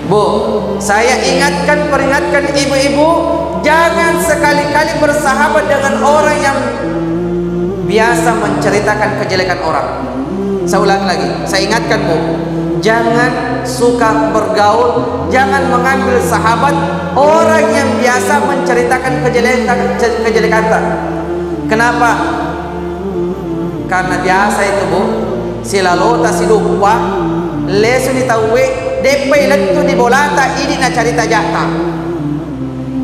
Bu, saya ingatkan, peringatkan ibu-ibu, jangan sekali-kali bersahabat dengan orang yang biasa menceritakan kejelekan orang. Saya ulang lagi, saya ingatkan Bu, jangan suka bergaul, jangan mengambil sahabat orang yang biasa menceritakan kejelekan. Kenapa? Karena biasa itu Bu, silalota silupa lesu ni tawe depai lentu di bolata ini na cerita jata.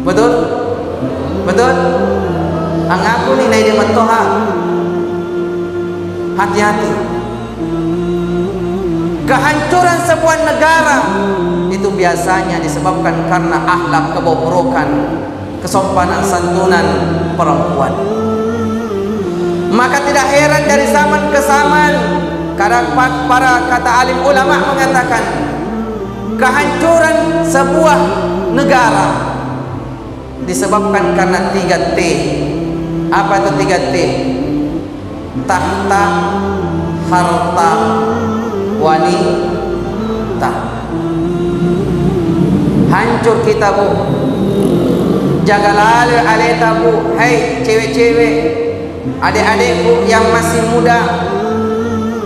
Betul? Betul? Ang aku ni naik di mentoha. Hati-hati. Kehancuran sebuah negara itu biasanya disebabkan karena akhlak kebobrokan, kesopanan santunan perempuan. Maka tidak heran dari zaman ke zaman, karena para kata alim ulama mengatakan kehancuran sebuah negara disebabkan karena 3 T. Apa itu 3 T? Tahta, harta, wanita. Hancur kita Bu. Jagalah aleta Bu. Hai cewek-cewek, adik-adikku yang masih muda,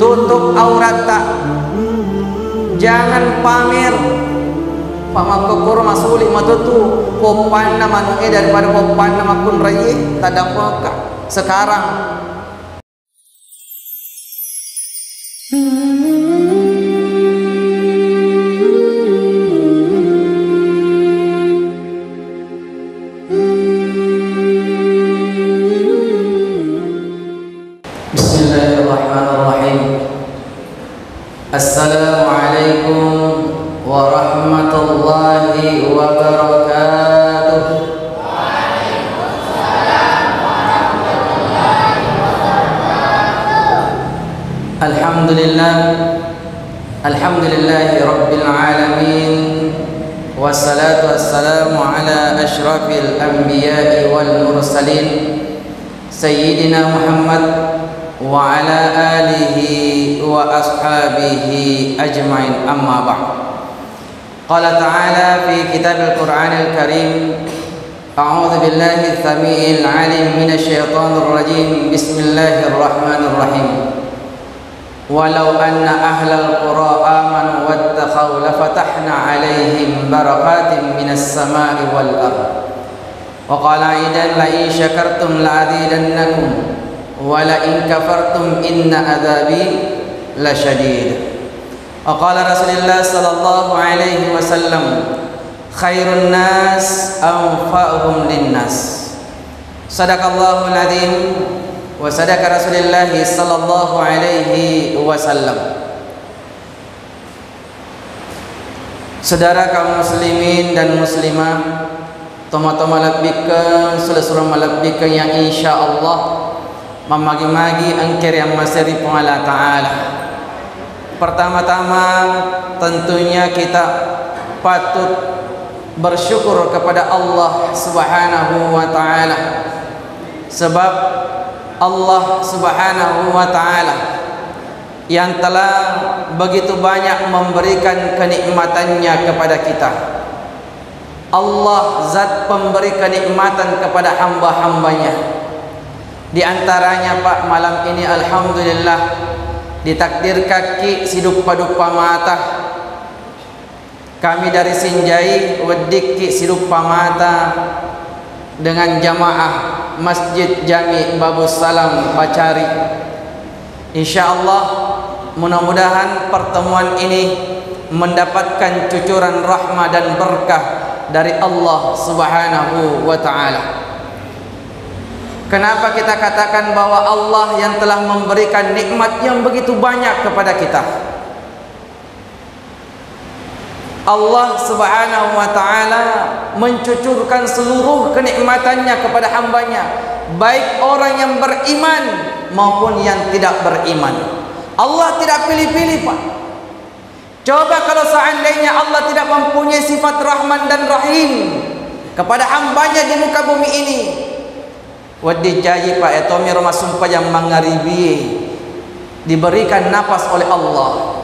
tutup aurat tak. Jangan pamer. Pamakokur masuli matutu popan nama nuke daripada popan nama kun rayi tadapaka. Sekarang Bismillahirrahmanirrahim. Assalamualaikum warahmatullahi wabarakatuh. Waalaikumsalam warahmatullahi wabarakatuh. Alhamdulillahi rabbil alamin, wassalatu wassalamu ala asyrafil anbiya'i wal mursalin sayyidina Muhammad wa ala alihi wa ashabihi ajma'in, amma ba'd. Qala ta'ala fi kitabil Qur'anil Karim, a'udzu billahi tsami'il 'alim minasy syaithanir rajim. Bismillahirrahmanirrahim. Walau anna ahlal qura amanu wattaqau lafatahna 'alaihim barakatin minas sama'i wal ardh. Wa qala aidan la in syakartum la azidannakum wa la in kafartum inna adzabi lasyadid. Qala Rasulullah sallallahu alaihi wasallam, khairun nas anfa'uhum linnas. Sadaqallahul azim wa sadaqa Rasulullah sallallahu alaihi wasallam. Saudara kaum muslimin dan muslimah, toma-toma labbikan surah malabbikan yang insyaallah memagi-magi angker yang masih Allah Ta'ala. Pertama-tama tentunya kita patut bersyukur kepada Allah Subhanahu wa Ta'ala, sebab Allah Subhanahu wa Ta'ala yang telah begitu banyak memberikan kenikmatannya kepada kita. Allah zat pemberi kenikmatan kepada hamba-hambanya. Di antaranya Pak, malam ini alhamdulillah ditakdir kaki sidup padupa mata kami dari Sinjai wediki sidup pamata dengan jamaah Masjid Jami Babus Salam Pacari. Insyaallah mudah-mudahan pertemuan ini mendapatkan cucuran rahmah dan berkah dari Allah Subhanahu wa Ta'ala. Kenapa kita katakan bahwa Allah yang telah memberikan nikmat yang begitu banyak kepada kita? Allah Subhanahu wa Ta'ala mencucurkan seluruh kenikmatannya kepada hambanya, baik orang yang beriman maupun yang tidak beriman. Allah tidak pilih-pilih Pak. Coba kalau seandainya Allah tidak mempunyai sifat Rahman dan Rahim kepada hambanya di muka bumi ini, wadi jayi Pak etomi rumah sumpah yang mangaribi diberikan nafas oleh Allah,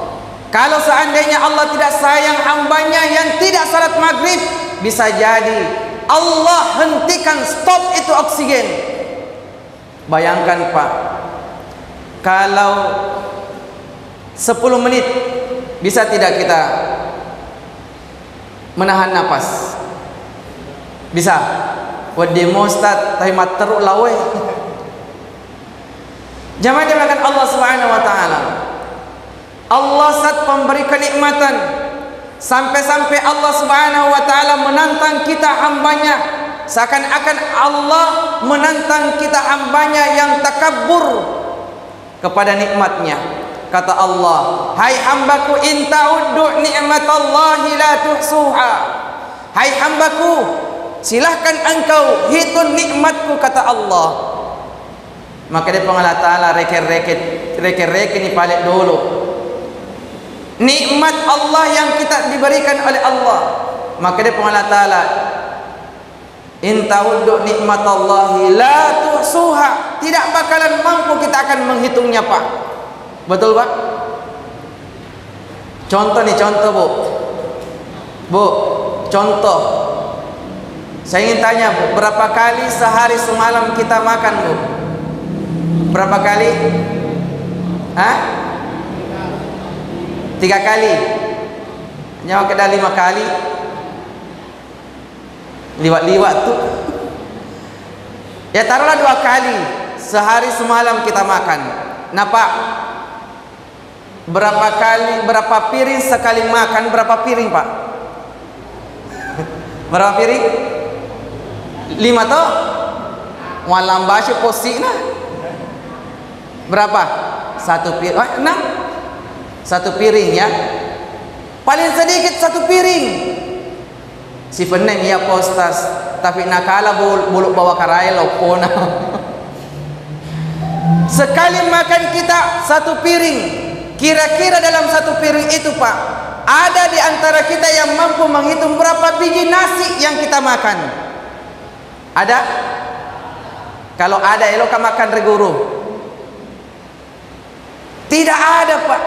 Kalau seandainya Allah tidak sayang hambanya yang tidak salat maghrib, bisa jadi Allah hentikan, stop itu oksigen. Bayangkan Pak, kalau 10 menit bisa tidak kita menahan nafas? Bisa. Wademo Ustaz, tapi teruk lawe. Jamaah dimulakan Allah Subhanahu wa taala. Allah saat memberi kenikmatan, sampai-sampai Allah Subhanahu wa taala menantang kita hambanya, seakan-akan Allah menantang kita hambanya yang takabur kepada nikmatnya. Kata Allah, hai hambaku, in ta'uddu ni'matallahi la tuhsuha. Hai hambaku, silahkan engkau hitung nikmatku, kata Allah. Maka dia Allah Ta'ala reket ini balik dulu nikmat Allah yang kita diberikan oleh Allah. Maka dia Allah Ta'ala, in ta'uddu nikmatallahi la tuhsuha, tidak bakalan mampu kita akan menghitungnya Pak. Betul Pak? Contoh nih, contoh Bu, contoh. Saya ingin tanya Bu, berapa kali sehari semalam kita makan Bu? Berapa kali? Hah? 3 kali. Nyawa kena 5 kali. Liwat-liwat tuh. Ya taruhlah 2 kali sehari semalam kita makan. Nah Pak, berapa kali, berapa piring sekali makan? Berapa piring Pak? Berapa piring? 5 toh? Walam bashi posik nah. Berapa? 1 piring. 6. 1 piring ya. Paling sedikit 1 piring. Si peneng ya postas, tapi nakala buluk bawa karai lopona. Sekali makan kita 1 piring. Kira-kira dalam 1 piring itu Pak, ada di antara kita yang mampu menghitung berapa biji nasi yang kita makan? Ada? Kalau ada, elok makan reguru. Tidak ada Pak.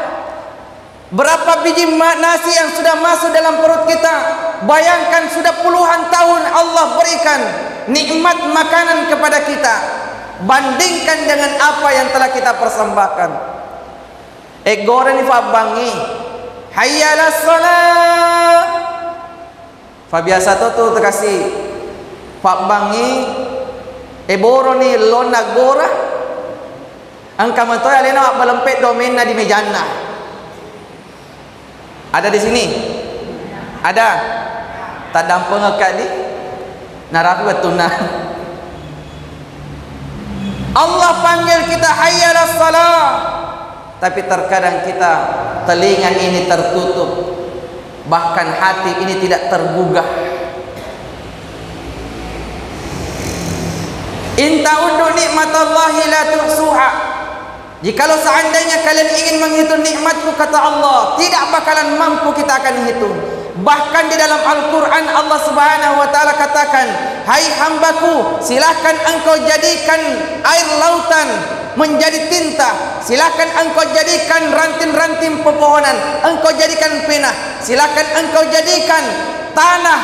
Berapa biji nasi yang sudah masuk dalam perut kita? Bayangkan sudah puluhan tahun Allah berikan nikmat makanan kepada kita. Bandingkan dengan apa yang telah kita persembahkan. Goreng Pak bangi, hayyalah salat. Pak biasa tuh terkasih Pak bangi, boro ni lona gora. Angka mentoy alena belempet domainna di mejana. Ada di sini? Ada? Tak dampeng ngekat di? Narafi betul nah. Allah panggil kita hayyalah salat, tapi terkadang kita telinga ini tertutup, bahkan hati ini tidak tergugah. In ta'uddu nikmatallahi la tuhsuha. Jikalau seandainya kalian ingin menghitung nikmatku, kata Allah, tidak bakalan mampu kita akan hitung. Bahkan di dalam Al-Quran Allah Subhanahu wa ta'ala katakan, hai hambaku, silahkan engkau jadikan air lautan menjadi tinta, silahkan engkau jadikan ranting-ranting pepohonan, engkau jadikan pena, silahkan engkau jadikan tanah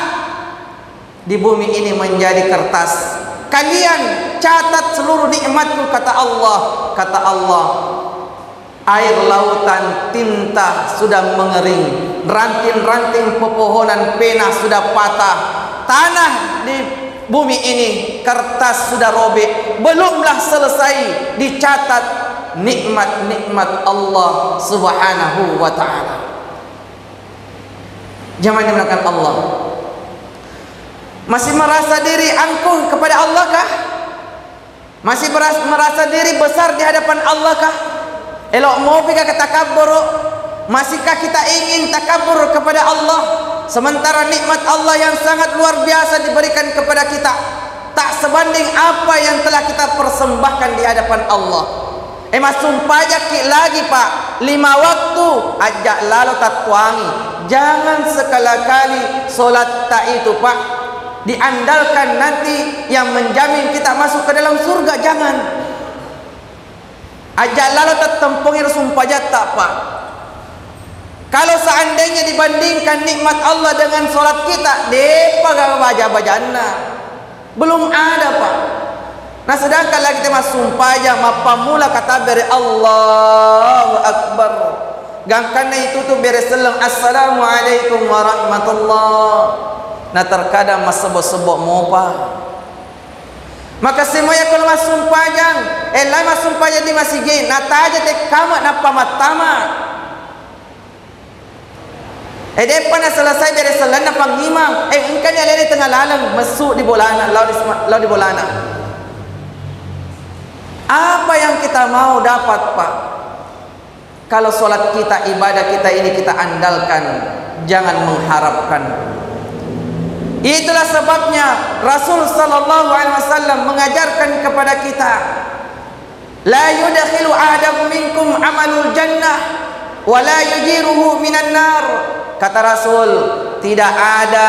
di bumi ini menjadi kertas. Kalian catat seluruh nikmatku, kata Allah. Kata Allah, air lautan tinta sudah mengering, ranting-ranting pepohonan pena sudah patah, tanah di bumi ini kertas sudah robek, belumlah selesai dicatat nikmat-nikmat Allah Subhanahu wa ta'ala. Jangan dimulakan Allah. Masih merasa diri angkuh kepada Allah kah? Masih merasa diri besar di hadapan Allah kah? Elok mau pika takabur? Masihkah kita ingin takabur kepada Allah, sementara nikmat Allah yang sangat luar biasa diberikan kepada kita tak sebanding apa yang telah kita persembahkan di hadapan Allah? Sumpah jaki lagi Pak, 5 waktu ajak lalu tak tuangi. Jangan sekali-kali solat tak itu Pak diandalkan nanti yang menjamin kita masuk ke dalam surga. Jangan ajak lalu tak tempungir sumpah jatah Pak. Kalau seandainya dibandingkan nikmat Allah dengan solat kita, depa gak baca-bacana. Belum ada, Pak. Nah, sedangkan lagi tema sumpah aja mapamula kata dari Allahu Akbar. Gangkana itu tuh beres selang Assalamualaikum warahmatullah. Nah, terkadang mas sebok-sebok mopa. Maka semuanya kalau mas sumpah jang, lah mas sumpah jadi masih gay. Nata aja tek kamat napa matama. Depan selesai beres selang napa ngimang. Engkan ya lele tengah lalang masuk di bolana, lau di bolana. Apa yang kita mau dapat, Pak? Kalau solat kita, ibadah kita ini kita andalkan, jangan mengharapkan. Itulah sebabnya Rasul sallallahu alaihi wasallam mengajarkan kepada kita, la yudkhilu ahadakum minkum amalul jannah wa la yujiruhu minan nar. Kata Rasul, tidak ada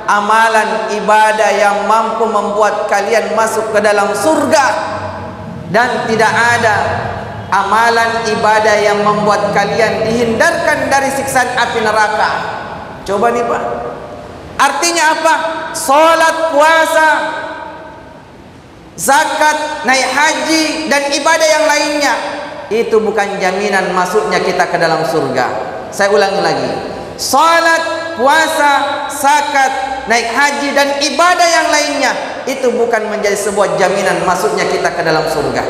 amalan ibadah yang mampu membuat kalian masuk ke dalam surga, dan tidak ada amalan ibadah yang membuat kalian dihindarkan dari siksaan api neraka. Coba nih, Pak. Artinya apa? Salat, puasa, zakat, naik haji dan ibadah yang lainnya itu bukan jaminan masuknya kita ke dalam surga. Saya ulangi lagi. Salat, puasa, zakat, naik haji dan ibadah yang lainnya itu bukan menjadi sebuah jaminan masuknya kita ke dalam surga.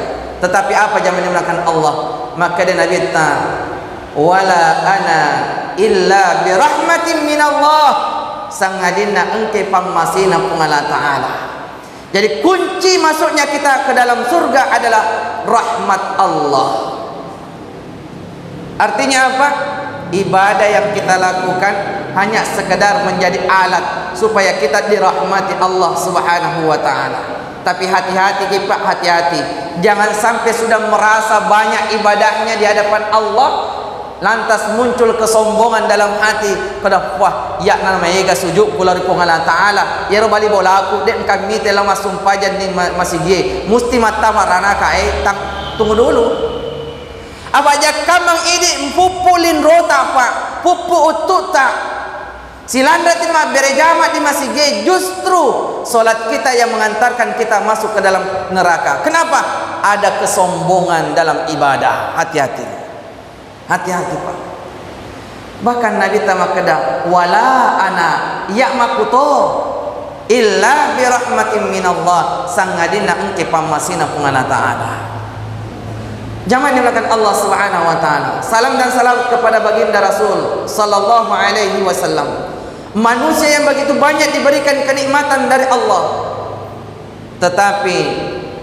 Tetapi apa jaminan melakukan Allah? Maka dia Nabi ta wala ana illa bi rahmatin min Allah, sangadina engke pammasina pungala taala. Jadi kunci masuknya kita ke dalam surga adalah rahmat Allah. Artinya apa? Ibadah yang kita lakukan hanya sekedar menjadi alat supaya kita dirahmati Allah Subhanahu wa taala. Tapi hati-hati kita, hati-hati. Jangan sampai sudah merasa banyak ibadahnya di hadapan Allah, lantas muncul kesombongan dalam hati. Kada wah, ya namanya sujud kula ri Allah taala. Ya robali bola aku dek kami telah masumpah jadi masih ge. Musti mata marana ka tunggu dulu. Apa aja kamang ini pupulin rota, Pak, pupu utut tak silanda tima berejama di masih ge. Justru solat kita yang mengantarkan kita masuk ke dalam neraka. Kenapa? Ada kesombongan dalam ibadah. Hati-hati, hati-hati, Pak. Bahkan Nabi tamakada wala ana ya'makuto illa birahmatin minallah, sangadina engke pamasina pungana ta'ala. Jamaah dimulakan Allah Subhanahu wa taala. Salam dan salawat kepada baginda Rasul sallallahu alaihi wasallam. Manusia yang begitu banyak diberikan kenikmatan dari Allah, tetapi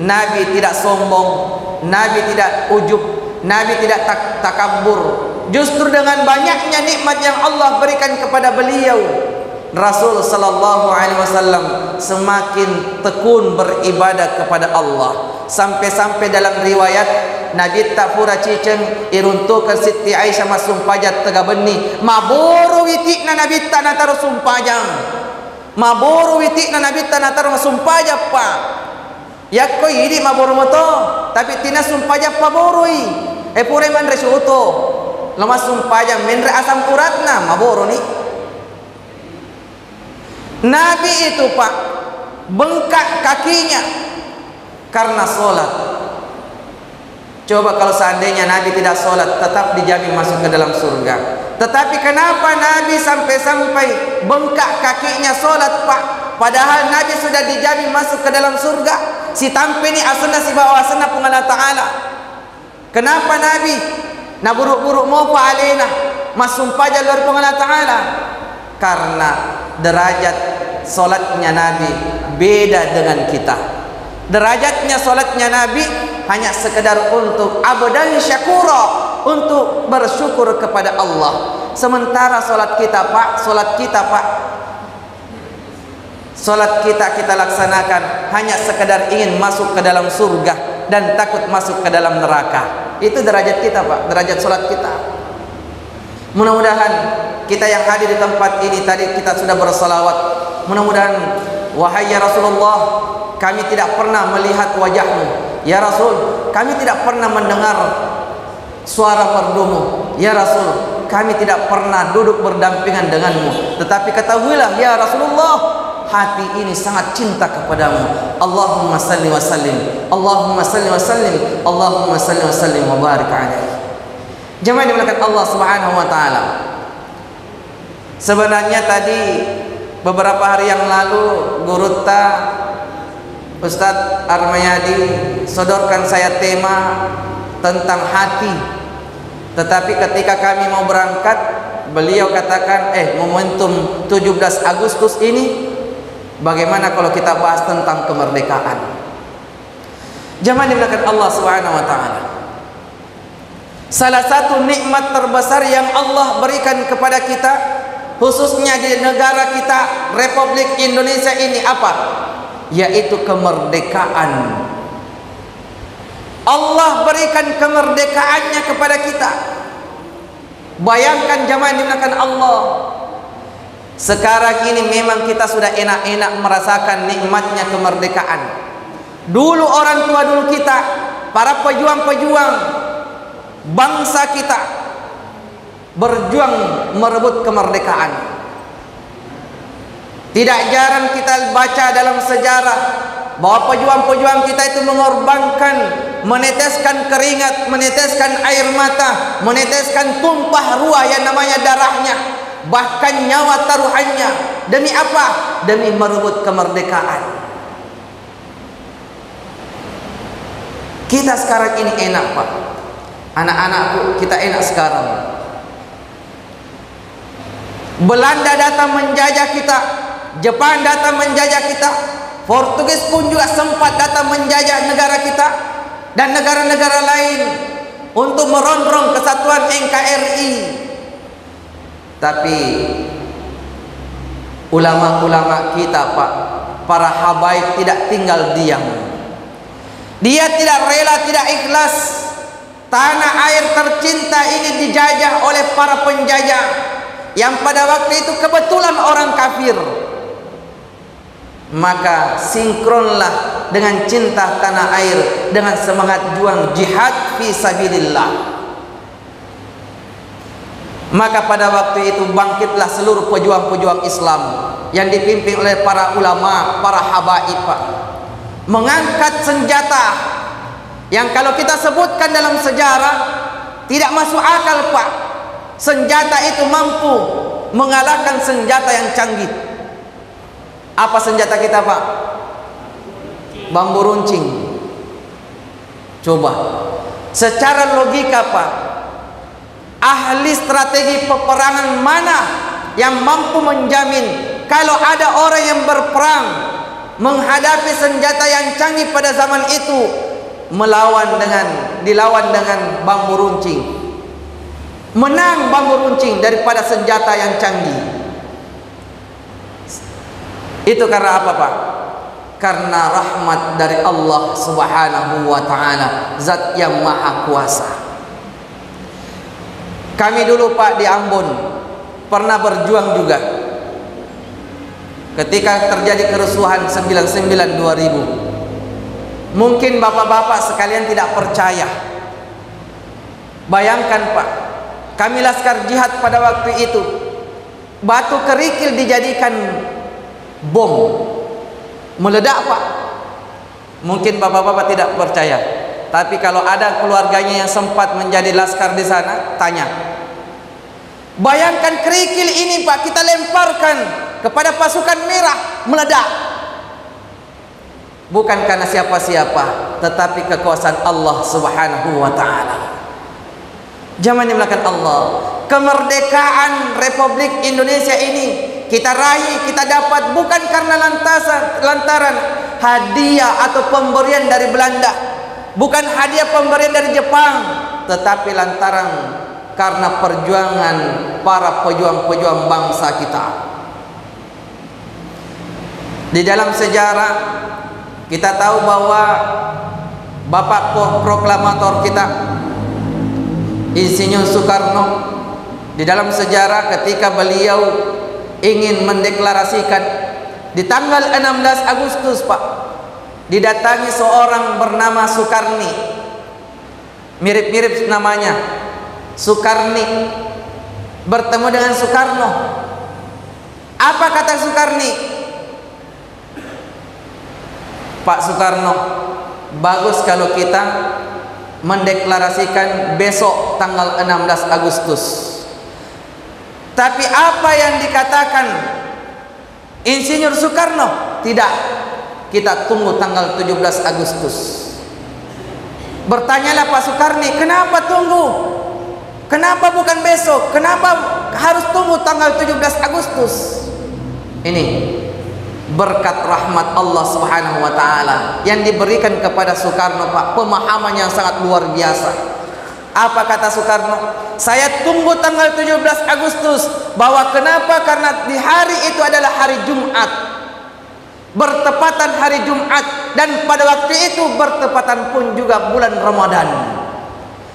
Nabi tidak sombong, Nabi tidak ujub, Nabi tidak takabur. Justru dengan banyaknya nikmat yang Allah berikan kepada beliau, Rasul sallallahu alaihi wasallam semakin tekun beribadah kepada Allah. Sampai-sampai dalam riwayat Nabi tak pura ciceng iruntukan Siti Aisyah masumpajat tega benih maburu witikna Nabi tak natar sumpajang, maburu witikna Nabi tak natar masumpajat, Pak. Ya koi ini maburu moto tapi tina sumpajat paborui pure man resuto lama sumpajang menre asam uratna maburu ni. Nabi itu, Pak, bengkak kakinya karena solat. Coba kalau seandainya Nabi tidak solat, tetap dijamin masuk ke dalam surga. Tetapi kenapa Nabi sampai-sampai bengkak kakinya solat, Pak? Padahal Nabi sudah dijamin masuk ke dalam surga. Si tampe ni asana si bawa asana pungala ta'ala. Kenapa Nabi na buruk-buruk mau pa alena masumpah jalur pungala ta'ala? Karena derajat solatnya Nabi beda dengan kita. Derajatnya solatnya Nabi hanya sekedar untuk abdan syakura, untuk bersyukur kepada Allah. Sementara solat kita, Pak, solat kita laksanakan hanya sekedar ingin masuk ke dalam surga dan takut masuk ke dalam neraka. Itu derajat kita, Pak, derajat solat kita. Mudah-mudahan kita yang hadir di tempat ini tadi kita sudah bersalawat. Mudah-mudahan, wahai ya Rasulullah, kami tidak pernah melihat wajahmu. Ya Rasul, kami tidak pernah mendengar suara merdumu. ya Rasul, kami tidak pernah duduk berdampingan denganmu, tetapi ketahuilah ya Rasulullah, hati ini sangat cinta kepadamu. Allahumma salli wa sallim, Allahumma salli wa sallim, Allahumma salli wa sallim wa barik alaihi. Jemaah dimuliakan Allah Subhanahu wa taala. Sebenarnya tadi beberapa hari yang lalu Guru Ustadz Armayadi sodorkan saya tema tentang hati. Tetapi ketika kami mau berangkat, beliau katakan, momentum 17 Agustus ini, bagaimana kalau kita bahas tentang kemerdekaan? Jemaah dimuliakan Allah Subhanahu wa taala. Salah satu nikmat terbesar yang Allah berikan kepada kita, khususnya di negara kita Republik Indonesia ini, apa? Yaitu kemerdekaan. Allah berikan kemerdekaannya kepada kita. Bayangkan jemaah yang dimuliakan Allah, sekarang ini memang kita sudah enak-enak merasakan nikmatnya kemerdekaan. Dulu orang tua dulu kita, para pejuang-pejuang bangsa kita, berjuang merebut kemerdekaan. Tidak jarang kita baca dalam sejarah bahwa pejuang-pejuang kita itu mengorbankan, meneteskan keringat, meneteskan air mata, meneteskan tumpah ruah yang namanya darahnya, bahkan nyawa taruhannya. Demi apa? Demi merebut kemerdekaan. Kita sekarang ini enak, Pak. Anak-anakku, kita enak sekarang. Belanda datang menjajah kita, Jepang datang menjajah kita, Portugis pun juga sempat datang menjajah negara kita dan negara-negara lain untuk merongrong kesatuan NKRI. Tapi ulama-ulama kita, Pak, para habaib tidak tinggal diam. Dia tidak rela, tidak ikhlas tanah air tercinta ini dijajah oleh para penjajah yang pada waktu itu kebetulan orang kafir. Maka sinkronlah dengan cinta tanah air dengan semangat juang jihad fi sabilillah. Maka pada waktu itu bangkitlah seluruh pejuang-pejuang Islam yang dipimpin oleh para ulama, para habaib, mengangkat senjata yang kalau kita sebutkan dalam sejarah tidak masuk akal, Pak. Senjata itu mampu mengalahkan senjata yang canggih. Apa senjata kita, Pak? Bambu runcing. Coba secara logika, Pak, ahli strategi peperangan mana yang mampu menjamin kalau ada orang yang berperang menghadapi senjata yang canggih pada zaman itu dilawan dengan bambu runcing, menang bambu runcing daripada senjata yang canggih. Itu karena apa, Pak? Karena rahmat dari Allah Subhanahu wa ta'ala, zat yang maha kuasa. Kami dulu, Pak, di Ambon pernah berjuang juga ketika terjadi kerusuhan 99-2000. Mungkin bapak-bapak sekalian tidak percaya. Bayangkan, Pak, kami laskar jihad pada waktu itu, batu kerikil dijadikan bom, meledak, Pak. Mungkin bapak-bapak tidak percaya, tapi kalau ada keluarganya yang sempat menjadi laskar di sana, tanya. Bayangkan kerikil ini, Pak, kita lemparkan kepada pasukan merah, meledak. Bukan karena siapa-siapa, tetapi kekuasaan Allah Subhanahu wa ta'ala. Jamaah dimuliakan Allah, kemerdekaan Republik Indonesia ini kita raih, kita dapat bukan karena lantaran hadiah atau pemberian dari Belanda, bukan hadiah pemberian dari Jepang, tetapi lantaran karena perjuangan para pejuang-pejuang bangsa kita. Di dalam sejarah kita tahu bahwa Bapak proklamator kita Insinyur Soekarno, di dalam sejarah ketika beliau ingin mendeklarasikan di tanggal 16 Agustus, Pak, didatangi seorang bernama Soekarni, mirip-mirip namanya, Sukarni bertemu dengan Soekarno. Apa kata Sukarni? Pak Soekarno, bagus kalau kita mendeklarasikan besok tanggal 16 Agustus. Tapi apa yang dikatakan Insinyur Soekarno? Tidak, kita tunggu tanggal 17 Agustus. Bertanyalah Pak Sukarni, kenapa tunggu? Kenapa bukan besok? Kenapa harus tunggu tanggal 17 Agustus? Ini berkat rahmat Allah Subhanahu wa taala yang diberikan kepada Soekarno, Pak, pemahaman yang sangat luar biasa. Apa kata Soekarno? Saya tunggu tanggal 17 Agustus. Bahwa kenapa? Karena di hari itu adalah hari Jumat, bertepatan hari Jumat, dan pada waktu itu bertepatan pun juga bulan Ramadan.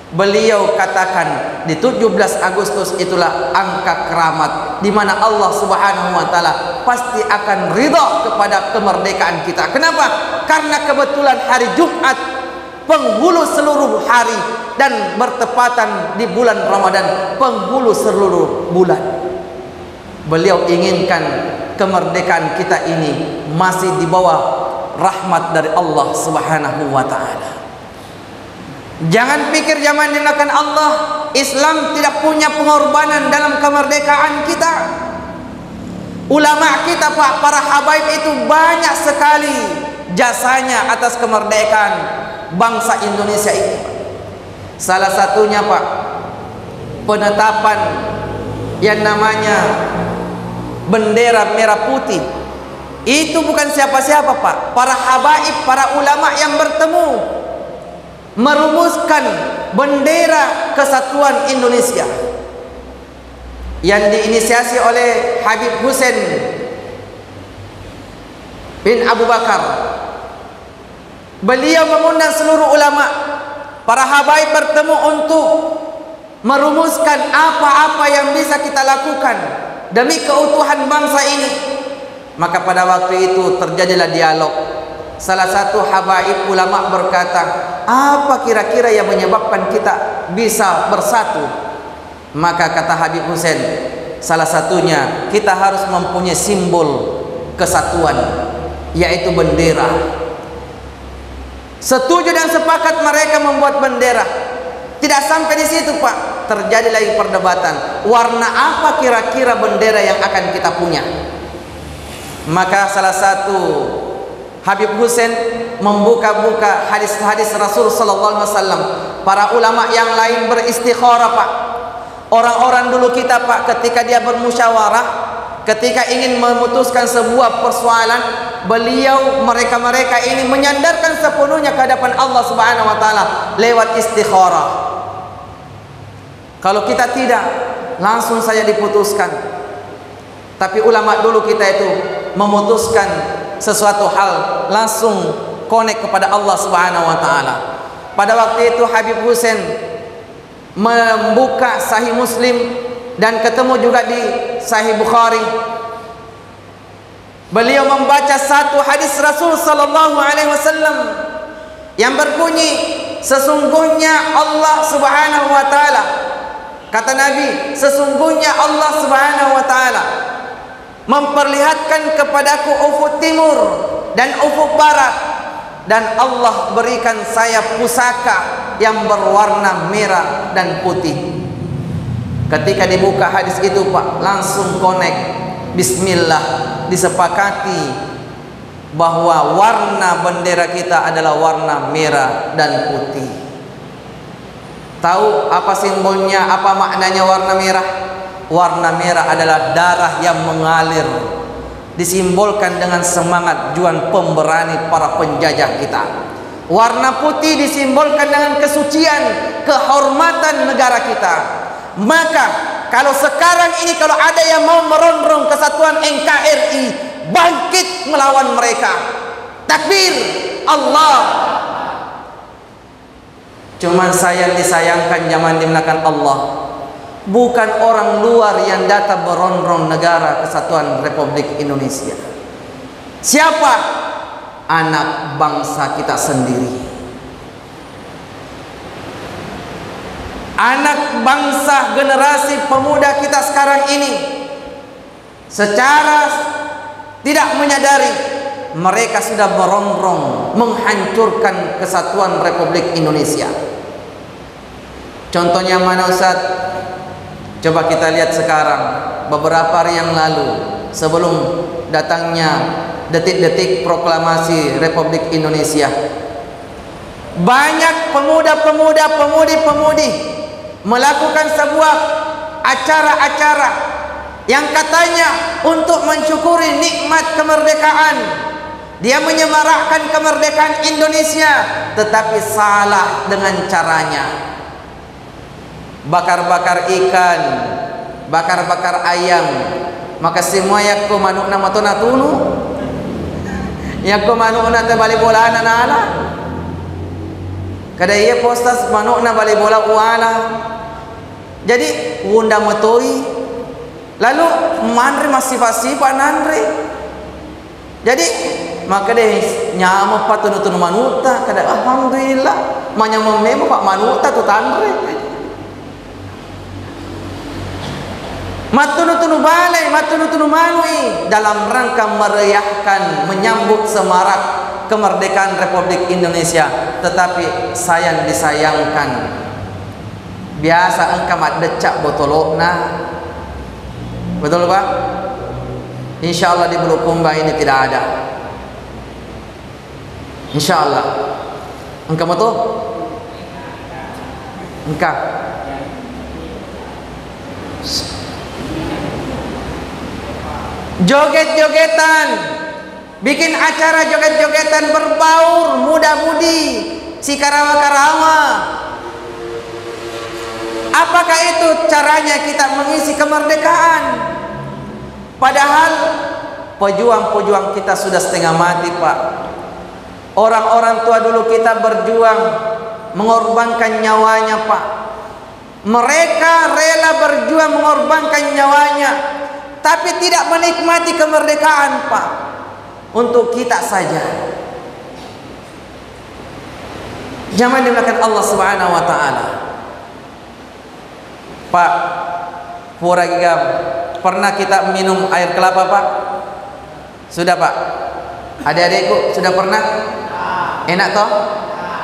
Beliau katakan di 17 Agustus itulah angka keramat di mana Allah Subhanahu wa taala pasti akan ridha kepada kemerdekaan kita. Kenapa? Karena kebetulan hari Jumat penghulu seluruh hari dan bertepatan di bulan Ramadan penghulu seluruh bulan. Beliau inginkan kemerdekaan kita ini masih di bawah rahmat dari Allah Subhanahu wa taala. Jangan pikir zaman dilakukan Allah, Islam tidak punya pengorbanan dalam kemerdekaan kita. Ulama kita, Pak, para habaib itu banyak sekali jasanya atas kemerdekaan bangsa Indonesia ini. Salah satunya, Pak, penetapan yang namanya bendera merah putih. Itu bukan siapa-siapa, Pak, para habaib, para ulama yang bertemu merumuskan bendera kesatuan Indonesia yang diinisiasi oleh Habib Hussein bin Abu Bakar. Beliau mengundang seluruh ulama, para habaib bertemu untuk merumuskan apa-apa yang bisa kita lakukan demi keutuhan bangsa ini. Maka pada waktu itu terjadilah dialog. Salah satu habaib ulama berkata, apa kira-kira yang menyebabkan kita bisa bersatu? Maka kata Habib Hussein, salah satunya kita harus mempunyai simbol kesatuan, yaitu bendera. Setuju dan sepakat mereka membuat bendera. Tidak sampai di situ, Pak, terjadi lagi perdebatan. Warna apa kira-kira bendera yang akan kita punya? Maka salah satu Habib Hussein membuka-buka hadis-hadis Rasul sallallahu alaihi wasallam. Para ulama yang lain beristikharah, Pak. Orang-orang dulu kita, Pak, ketika dia bermusyawarah, ketika ingin memutuskan sebuah persoalan, beliau mereka ini menyandarkan sepenuhnya ke hadapan Allah Subhanahu wa taala lewat istikharah. Kalau kita tidak, langsung saja diputuskan. Tapi ulama dulu kita itu memutuskan sesuatu hal langsung connect kepada Allah Subhanahu wa taala. Pada waktu itu Habib Hussein membuka Sahih Muslim dan ketemu juga di Sahih Bukhari. Beliau membaca satu hadis Rasul sallallahu alaihi wasallam yang berbunyi, sesungguhnya Allah Subhanahu wa taala, kata Nabi, sesungguhnya Allah Subhanahu wa taala memperlihatkan kepadaku ufuk timur dan ufuk barat, dan Allah berikan saya pusaka yang berwarna merah dan putih. Ketika dibuka hadis itu, Pak, langsung connect. Bismillah, disepakati bahwa warna bendera kita adalah warna merah dan putih. Tahu apa simbolnya, apa maknanya warna merah? Warna merah adalah darah yang mengalir, disimbolkan dengan semangat juang pemberani para penjajah kita. Warna putih disimbolkan dengan kesucian, kehormatan negara kita. Maka kalau sekarang ini kalau ada yang mau merongrong kesatuan NKRI, bangkit melawan mereka. Takbir, Allah. Cuman disayangkan zaman dimulakan Allah, bukan orang luar yang datang merongrong negara kesatuan Republik Indonesia. Siapa? Anak bangsa kita sendiri. anak bangsa generasi pemuda kita sekarang ini secara tidak menyadari mereka sudah merongrong menghancurkan kesatuan Republik Indonesia. Contohnya mana Ustaz? Coba kita lihat sekarang, beberapa hari yang lalu sebelum datangnya detik-detik proklamasi Republik Indonesia, banyak pemuda-pemuda, pemudi-pemudi melakukan sebuah acara-acara yang katanya untuk mensyukuri nikmat kemerdekaan. Dia menyemarakkan kemerdekaan Indonesia, tetapi salah dengan caranya. Bakar-bakar ikan, bakar-bakar ayam. Maka semua yakko manuk nama to natunu, yakko manuk na balik bola anak-anak. Kada iya postas manuk na balik bola uala. Jadi undang metoi, lalu manre masih pasipa nanre. Jadi maka deh nyama patunu-tunu manuta kada alhamdulillah manyama memo pak manuta tu tanre. Matunu-tunu balai, matunu-tunu manui dalam rangka meriahkan menyambut semarak kemerdekaan Republik Indonesia. Tetapi sayang disayangkan, biasa engkau mat decak botolokna. Betul Pak? Insya Allah di Bulukumba ini tidak ada. Insya Allah. Engkau betul? Engkau joget-jogetan, bikin acara joget-jogetan berbaur muda-mudi, si karawa-karawa. Apakah itu caranya kita mengisi kemerdekaan? Padahal pejuang-pejuang kita sudah setengah mati Pak. Orang-orang tua dulu kita berjuang mengorbankan nyawanya Pak. Mereka rela berjuang mengorbankan nyawanya, tapi tidak menikmati kemerdekaan Pak. Untuk kita saja. Jangan dimakan Allah Subhanahu wa taala. Pak, pura gigam, pernah kita minum air kelapa Pak? Sudah Pak? Adik-adikku sudah pernah? Enak toh?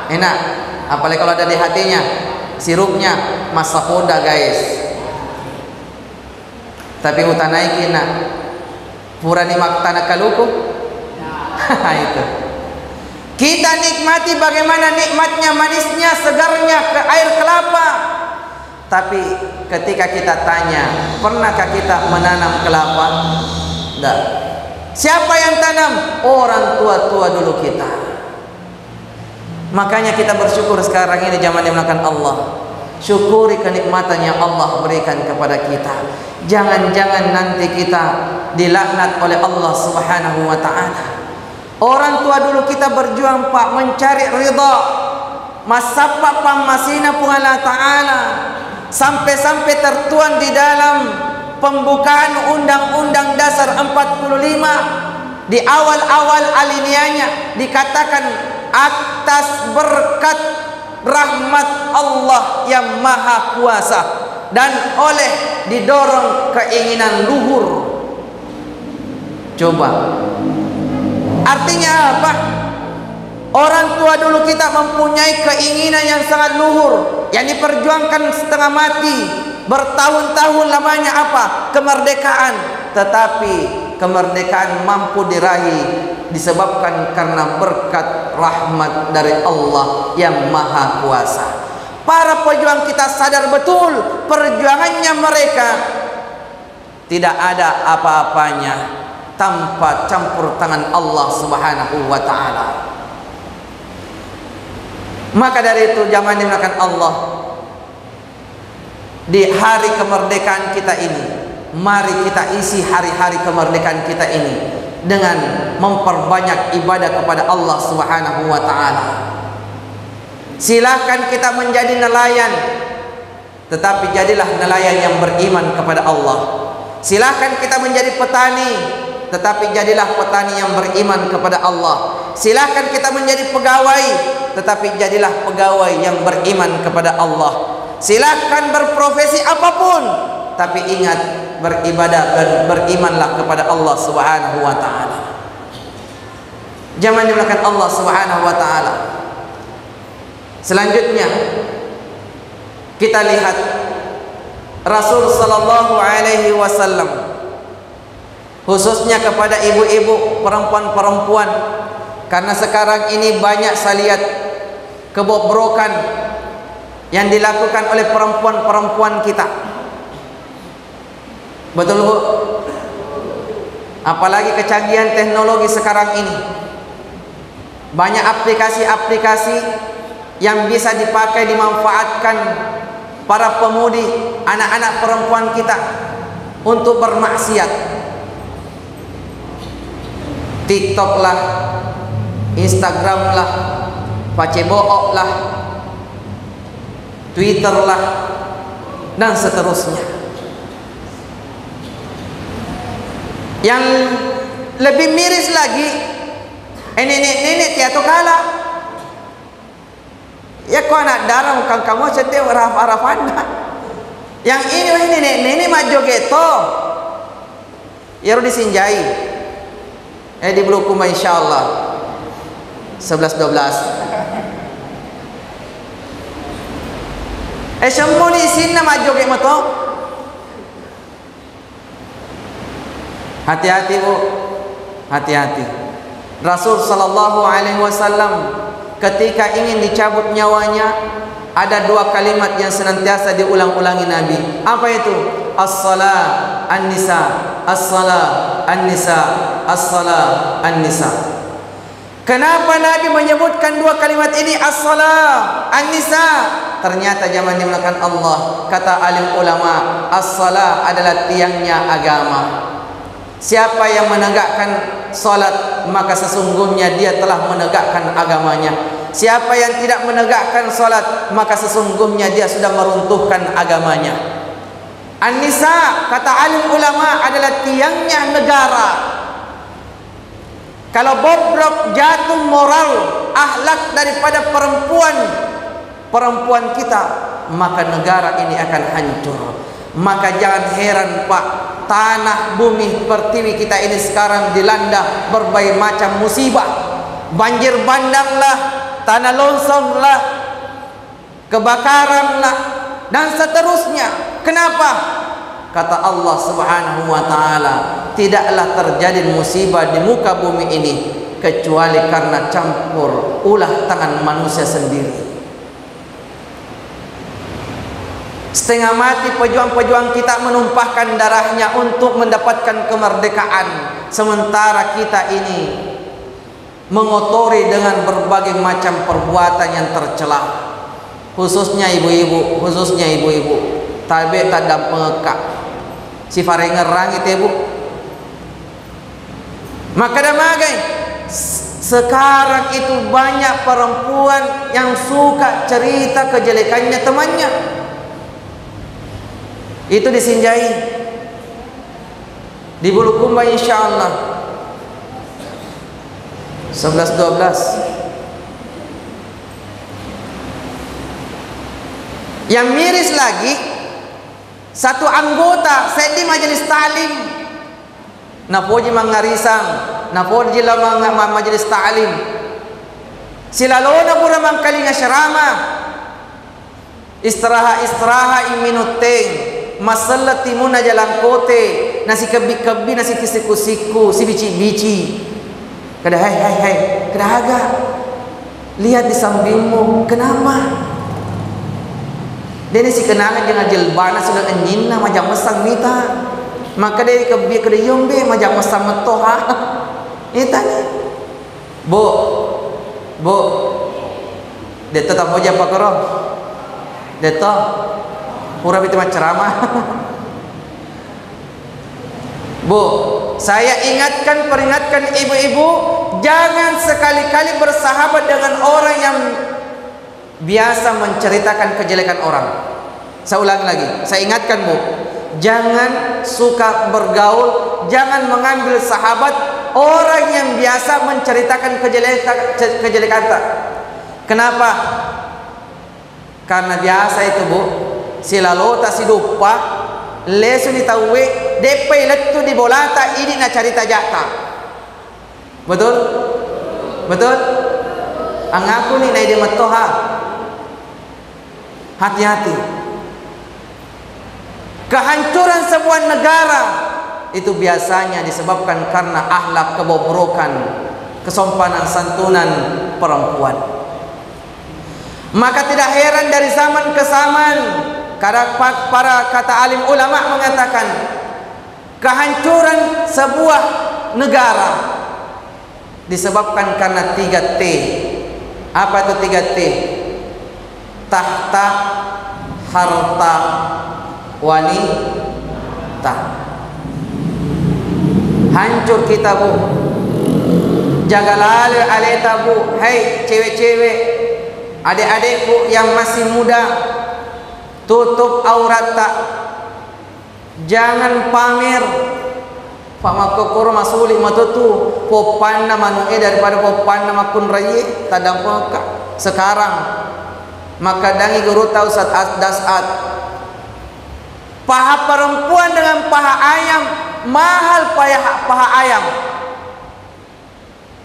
Enak. Apalagi kalau ada di hatinya, sirupnya masakoda guys. Tapi utanai kina purani maktana kaluku. Itu. Kita nikmati bagaimana nikmatnya, manisnya, segarnya ke air kelapa. Tapi ketika kita tanya, pernahkah kita menanam kelapa? Tidak. Siapa yang tanam? Orang tua-tua dulu kita. Makanya kita bersyukur sekarang ini zaman dimulakan Allah. Syukuri kenikmatan yang Allah berikan kepada kita. Jangan-jangan nanti kita dilaknat oleh Allah Subhanahu wa taala. Orang tua dulu kita berjuang Pak mencari ridha. Masapa pamasina pun Allah taala. Sampai-sampai tertuang di dalam pembukaan Undang-Undang Dasar 45 di awal-awal alinianya dikatakan atas berkat rahmat Allah yang maha kuasa dan oleh didorong keinginan luhur. Coba artinya apa? Orang tua dulu kita mempunyai keinginan yang sangat luhur, yang diperjuangkan setengah mati, bertahun-tahun lamanya apa? Kemerdekaan. Tetapi kemerdekaan mampu diraih disebabkan karena berkat rahmat dari Allah yang maha kuasa. Para pejuang kita sadar betul perjuangannya mereka tidak ada apa-apanya tanpa campur tangan Allah Subhanahu wa taala. Maka dari itu jangan dimulakan Allah, di hari kemerdekaan kita ini, mari kita isi hari-hari kemerdekaan kita ini dengan memperbanyak ibadah kepada Allah Subhanahu wa taala. Silakan kita menjadi nelayan, tetapi jadilah nelayan yang beriman kepada Allah. Silakan kita menjadi petani, tetapi jadilah petani yang beriman kepada Allah. Silakan kita menjadi pegawai, tetapi jadilah pegawai yang beriman kepada Allah. Silakan berprofesi apapun, tapi ingat, beribadah dan berimanlah kepada Allah Subhanahu wa taala. Jangan dimuliakan Allah Subhanahu wa taala. Selanjutnya kita lihat Rasul sallallahu alaihi wasallam, khususnya kepada ibu-ibu, perempuan-perempuan, karena sekarang ini banyak saya lihat kebobrokan yang dilakukan oleh perempuan-perempuan kita. Betul Bu? Apalagi kecanggihan teknologi sekarang ini. Banyak aplikasi-aplikasi yang bisa dipakai, dimanfaatkan para pemudi, anak-anak perempuan kita untuk bermaksiat. TikTok lah, Instagram lah, Facebook lah, Twitter lah, dan seterusnya. Yang lebih miris lagi, nenek-nenek tiatu kala, ya kau anak darah bukan kamu setiap araf-arafanda. Yang ini nenek-nenek maju geto, ya harus disinjai. Di Bulukumba insyaallah 11-12. Semua di sini maju ge moto. Hati-hati Bu, hati-hati. Rasul sallallahu alaihi wasallam ketika ingin dicabut nyawanya, ada dua kalimat yang senantiasa diulang-ulangi Nabi. Apa itu? As-salah an-nisa, as-salah an-nisa, as-salah an-nisa. Kenapa Nabi menyebutkan dua kalimat ini, as-salah an-nisa? Ternyata zaman dimulakan Allah, kata alim ulama, as-salah adalah tiangnya agama. Siapa yang menegakkan salat, maka sesungguhnya dia telah menegakkan agamanya. Siapa yang tidak menegakkan salat, maka sesungguhnya dia sudah meruntuhkan agamanya. An-nisa, kata alim ulama, adalah tiangnya negara. Kalau bobrok, jatuh moral, akhlak daripada perempuan kita, maka negara ini akan hancur. Maka jangan heran Pak, tanah bumi pertiwi kita ini sekarang dilanda berbagai macam musibah. Banjir bandang lah, tanah longsor lah, kebakaran lah, dan seterusnya. Kenapa? Kata Allah Subhanahu wa taala, tidaklah terjadi musibah di muka bumi ini kecuali karena campur ulah tangan manusia sendiri. Setengah mati pejuang-pejuang kita menumpahkan darahnya untuk mendapatkan kemerdekaan, sementara kita ini mengotori dengan berbagai macam perbuatan yang tercela. Khususnya ibu-ibu, tabe tadam pengekak si farengerang itu ibu. Maka damagai sekarang itu banyak perempuan yang suka cerita kejelekannya temannya. Itu disinjai di Bulukumba insyaallah 11-12. Yang miris lagi, satu anggota saya di majelis ta'lim, napoji mangarisang, napoji lamang majelis ta'lim, silalona pura mangkalinga syarama, istiraha iminuteng, masalah timuna jalan kote, nasi kebi-kebi, nasi kisiku-siku, si bici-bici. Kada hai, kada aga. Lihat di sampingmu, kenapa? Dia si kenangan jangan jelbana sudah anjina macam mesang nita. Maka dia kebi kada yombe macam mesang metoha. Ita ni. Bu. Dia tetap aja pakaro. Dia tahu pura itu ceramah. Bu, saya peringatkan ibu-ibu, jangan sekali-kali bersahabat dengan orang yang biasa menceritakan kejelekan orang. Saya ulangi lagi, saya ingatkan Bu, jangan suka bergaul, jangan mengambil sahabat orang yang biasa menceritakan kejelekan. Kenapa? Karena biasa itu Bu, silalota sidupa lesu ni tawe depai letu di bolata ini na carita jata. Betul? Betul? Angaku ni naide matoha. Hati-hati. Kehancuran sebuah negara itu biasanya disebabkan karena akhlak kebobrokan, kesompanan santunan perempuan. Maka tidak heran dari zaman ke zaman para kata alim ulama mengatakan kehancuran sebuah negara disebabkan karena 3T. Apa itu 3T? Tahta, harta, wanita. Hancur kita bu. Jaga lalu aleta bu. Hei cewek-cewek, adik-adikku yang masih muda, tutup aurat tak. Jangan pamer. Pamakokoro masuli matutu popanna manue daripada popanna makun rayi tadampaka sekarang. Maka dangi guru tahu saat dasat. Paha perempuan dengan paha ayam mahal paha ayam.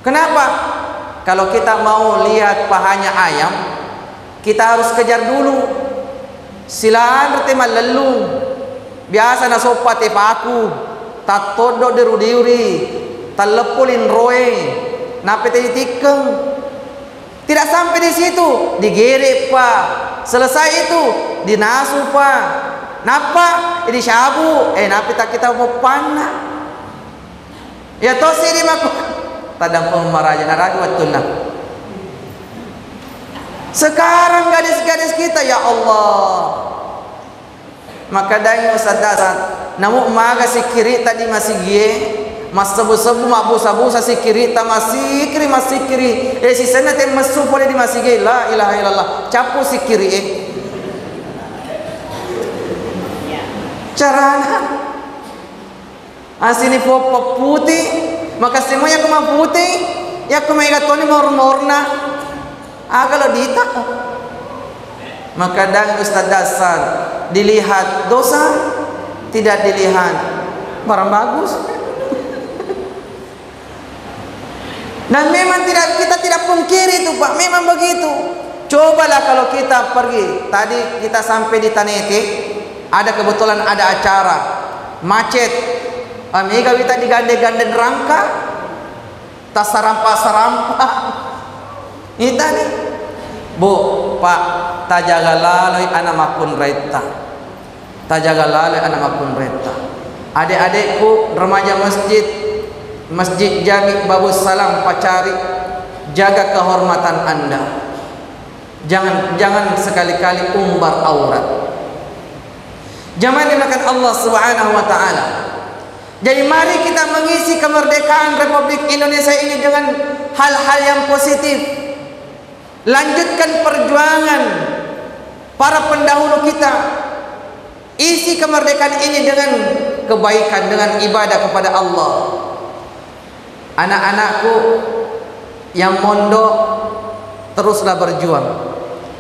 Kenapa? Kalau kita mau lihat pahanya ayam, kita harus kejar dulu. Silaan rete malelu. Biasa na sopa te paku, tatodo derudi-uri, talepulin roe, napete ditikeng. Tidak sampai di situ, digere pa. Selesai itu, dinasu pa. Napa? Ini syabu. Napita kita mau panah. Ya tosi di maku. Tadang pemaraja naragi watuna. Sekarang gadis-gadis kita ya Allah. Maka dangi Ustaz dasar. Namu maga si kiri tadi masih gie. Mas sebu-sebu mabusa-busa si kiri ta masih kiri. Si sana tem mesu boleh di masih gie. La ilaha illallah. Capu si kiri carana asini popo putih maka semuanya kuma putih ya kuma igatoni morna agalo dita maka dan Ustaz dasar dilihat dosa tidak dilihat barang bagus dan memang kita tidak pungkiri itu Pak, memang begitu. Cobalah kalau kita pergi tadi kita sampai di Tanete. Ada kebetulan ada acara macet. Amiga kita digande-gande rangka, tas sarampa. Ini tadi, Bu, Pak, tajaga lalui anak makun reta. Tajaga lalui anak makun reta. Adik-adikku remaja Masjid Jami Babus Salam Pacari, jaga kehormatan Anda. Jangan sekali-kali umbar aurat. Jamaah dimakan Allah Subhanahu wa taala. Jadi mari kita mengisi kemerdekaan Republik Indonesia ini dengan hal-hal yang positif. Lanjutkan perjuangan para pendahulu kita. Isi kemerdekaan ini dengan kebaikan, dengan ibadah kepada Allah. Anak-anakku yang mondok teruslah berjuang.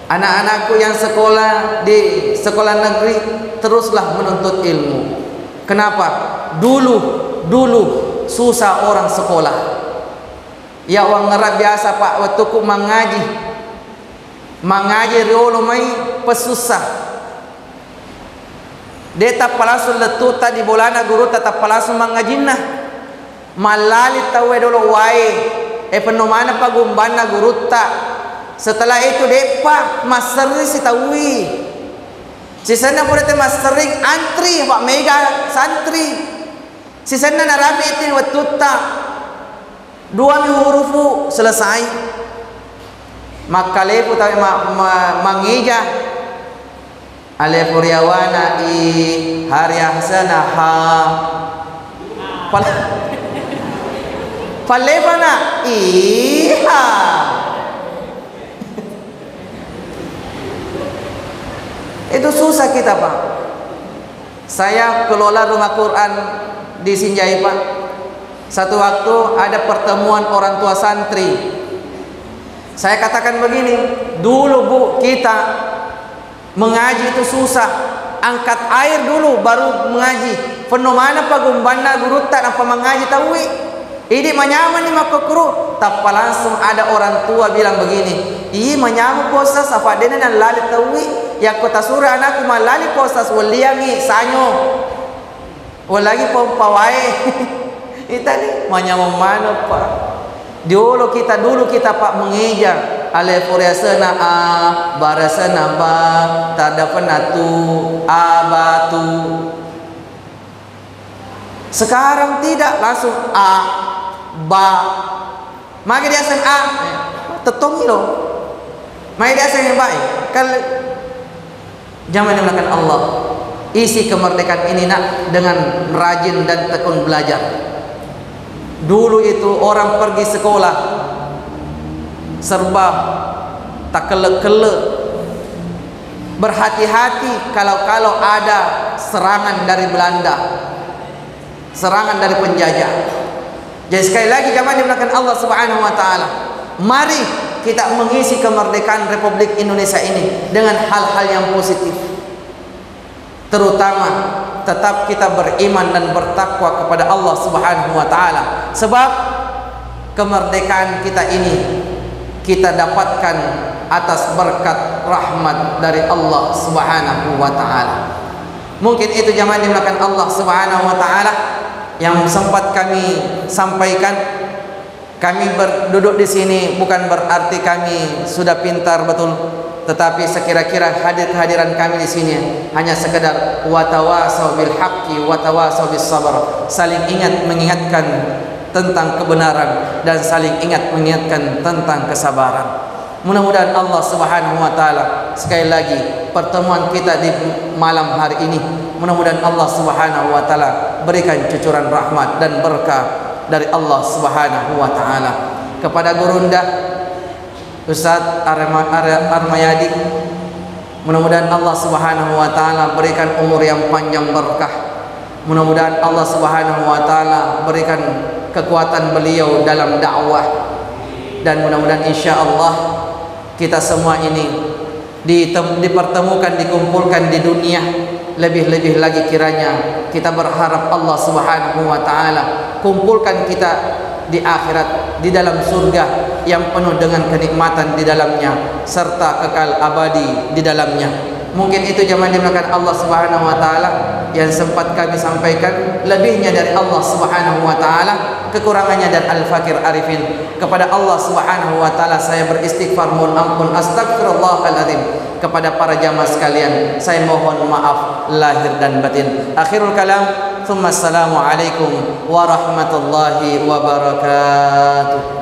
Anak-anakku yang sekolah di sekolah negeri teruslah menuntut ilmu. Kenapa? Dulu susah orang sekolah. Ya orang ngerat biasa Pak waktu ku mengaji riolo mai pesusah. Deta palasu letuta di bolana guru tetap palasu mangajinna. Malali tawe dolo wae. Penomana pagumbana guru ta. Setelah itu depa maseri si tawi. Sisana pura te masering antri Pak mega santri. Sisana narabi itu watuta. 2 hurufu selesai. Makalepu tawi mangija. Alefuriawana i hari ahsana ha. Palefana iha. Itu susah kita Pak. Saya kelola rumah Quran di Sinjai Pak. Satu waktu ada pertemuan orang tua santri. Saya katakan begini, dulu Bu kita mengaji itu susah. angkat air dulu baru mengaji. Fenomena pagumbana guru tak apa mengaji tahu. Ini menyaman ni maka kuru. Tapi langsung ada orang tua bilang begini, "Ih menyamu posas apa dena nan lali tahu. Ya kota surah anakku malali posas waliangi sanyo. Walagi pompawai." Kita ni menyamu mana pak? Dulu kita pak mengeja. Alefuriasana a, barasana ba, tadafanatu, abatu. Sekarang tidak, langsung a, ba. Maka dia asal a, tetongi loh. Maka dia asal yang baik. Kalau jangan dimulakan Allah, isi kemerdekaan ini nak dengan rajin dan tekun belajar. Dulu itu orang pergi sekolah serba tak kelek-kelek, berhati-hati kalau ada serangan dari Belanda, serangan dari penjajah. Jadi sekali lagi jamaah dimulakan Allah Subhanahu wa taala, mari kita mengisi kemerdekaan Republik Indonesia ini dengan hal-hal yang positif. Terutama tetap kita beriman dan bertakwa kepada Allah Subhanahu wa taala. Sebab kemerdekaan kita ini kita dapatkan atas berkat rahmat dari Allah Subhanahu wa taala. Mungkin itu jamaah dimulakan Allah Subhanahu wa taala yang sempat kami sampaikan. Kami berduduk di sini bukan berarti kami sudah pintar betul, tetapi sekira-kira kehadiran kami di sini hanya sekedar watawasau bil haqqi watawasau bis sabr, saling ingat mengingatkan tentang kebenaran dan saling ingat mengingatkan tentang kesabaran. Mudah-mudahan Allah Subhanahu wa taala sekali lagi pertemuan kita di malam hari ini, mudah-mudahan Allah Subhanahu wa taala berikan cucuran rahmat dan berkah dari Allah Subhanahu wa taala. Kepada Gurunda Ustaz Armayadi, mudah-mudahan Allah Subhanahu wa taala berikan umur yang panjang berkah. Mudah-mudahan Allah Subhanahu wa taala berikan kekuatan beliau dalam dakwah, dan mudah-mudahan insya-Allah kita semua ini dipertemukan, dikumpulkan di dunia. Lebih-lebih lagi kiranya kita berharap Allah Subhanahu wa taala kumpulkan kita di akhirat, di dalam surga yang penuh dengan kenikmatan di dalamnya serta kekal abadi di dalamnya. Mungkin itu jamaah dimulakan Allah Subhanahu wa taala yang sempat kami sampaikan. Lebihnya dari Allah Subhanahu wa taala, kekurangannya dan al-fakir arifin. Kepada Allah Subhanahu wa taala saya beristighfar, mohon ampun, astagfirullahaladzim. Kepada para jamaah sekalian saya mohon maaf lahir dan batin. Akhirul kalam, tsumma assalamu alaikum warahmatullahi wabarakatuh.